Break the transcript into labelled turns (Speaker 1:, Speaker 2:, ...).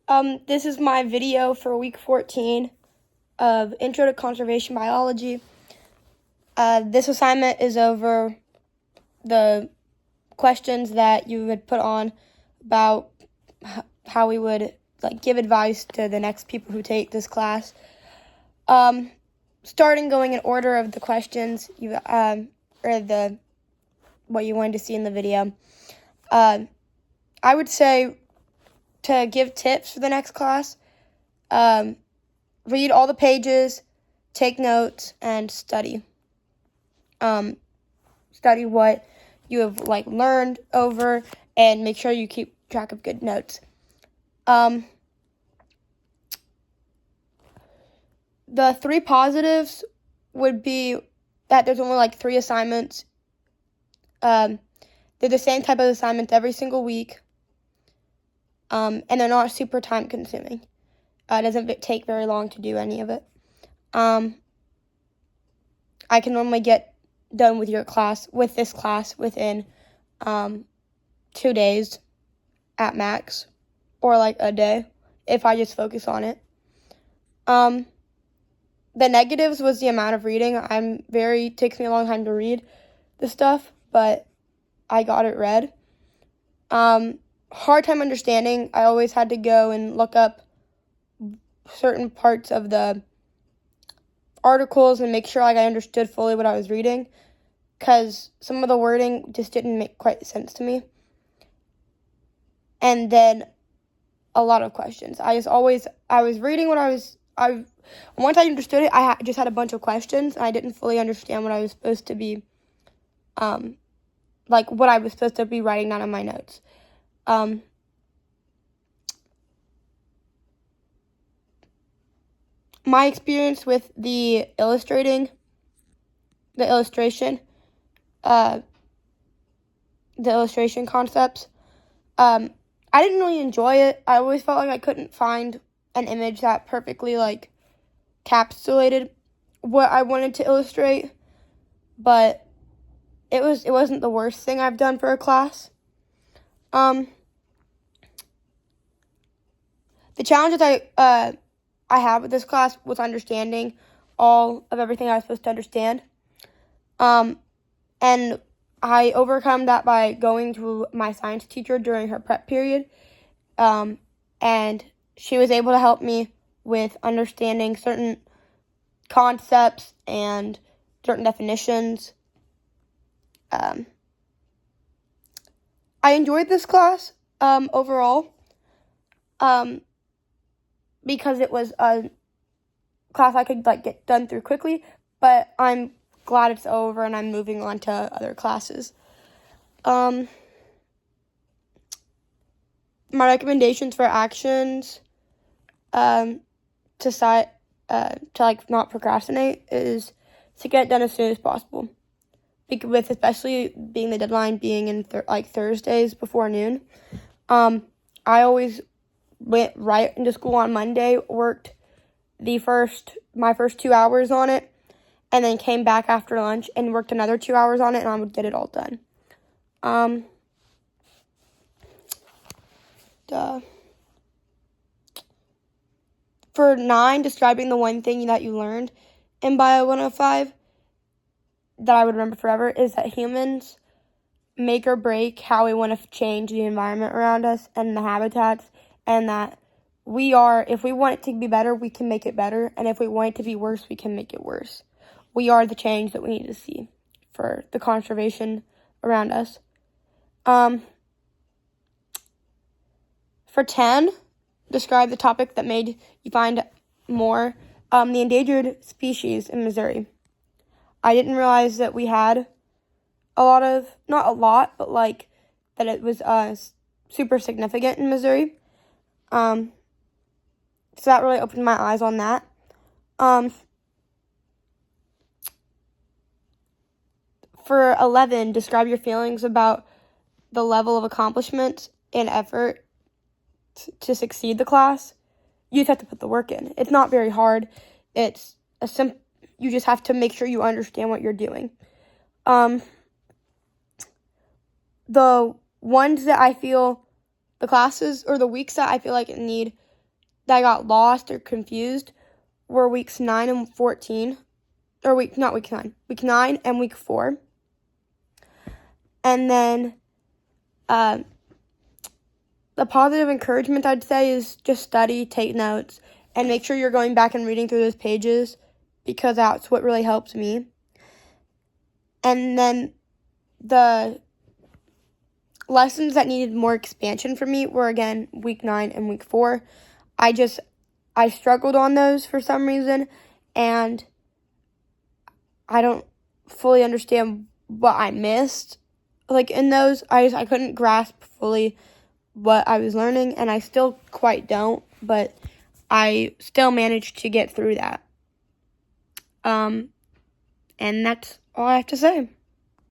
Speaker 1: This is my video for week 14 of Intro to Conservation Biology. This assignment is over the questions that you would put on about how we would give advice to the next people who take this class. Starting going in order of the questions what you wanted to see in the video. I would say to give tips for the next class, read all the pages, take notes, and study. Study what you have learned over, and make sure you keep track of good notes. The 3 positives would be that there's only 3 assignments. They're the same type of assignments every single week. And they're not super time consuming. It doesn't take very long to do any of it. I can normally get done with this class within 2 days at max, or a day if I just focus on it. The negatives was the amount of reading. It takes me a long time to read the stuff, but I got it read. Hard time understanding. I always had to go and look up certain parts of the articles and make sure I understood fully what I was reading, because some of the wording just didn't make quite sense to me. And then a lot of questions. I was reading once I understood it, I just had a bunch of questions, and I didn't fully understand what I was supposed to be, what I was supposed to be writing down in my notes. My experience with the illustration concepts, I didn't really enjoy it. I always felt like I couldn't find an image that perfectly encapsulated what I wanted to illustrate, but it wasn't the worst thing I've done for a class. The challenges I had with this class was understanding all of everything I was supposed to understand. And I overcome that by going to my science teacher during her prep period. And she was able to help me with understanding certain concepts and certain definitions. I enjoyed this class overall, because it was a class I could get done through quickly, but I'm glad it's over and I'm moving on to other classes. My recommendations for actions to not procrastinate is to get it done as soon as possible. With especially being the deadline being in Thursdays before noon. I always went right into school on Monday, worked my first 2 hours on it, and then came back after lunch and worked another 2 hours on it, and I would get it all done. For 9, describing the one thing that you learned in Bio 105 that I would remember forever is that humans make or break how we want to change the environment around us and the habitats, and that if we want it to be better, we can make it better, and if we want it to be worse, we can make it worse. We are the change that we need to see for the conservation around us. For 10, describe the topic that made you find more the endangered species in Missouri. I didn't realize that we had not a lot, but that it was super significant in Missouri. So that really opened my eyes on that. For 11, describe your feelings about the level of accomplishment and effort to succeed the class. You just have to put the work in. It's not very hard. You just have to make sure you understand what you're doing. The ones that I feel, the classes or the weeks that I feel like need that I got lost or confused were weeks 9 and 14. Or week 9. Week 9 and week 4. And then the positive encouragement I'd say is just study, take notes, and make sure you're going back and reading through those pages because that's what really helps me. And then the lessons that needed more expansion for me were, again, week 9 and week 4. I struggled on those for some reason, and I don't fully understand what I missed. Like, in those, I couldn't grasp fully what I was learning, and I still quite don't, but I still managed to get through that. And that's all I have to say.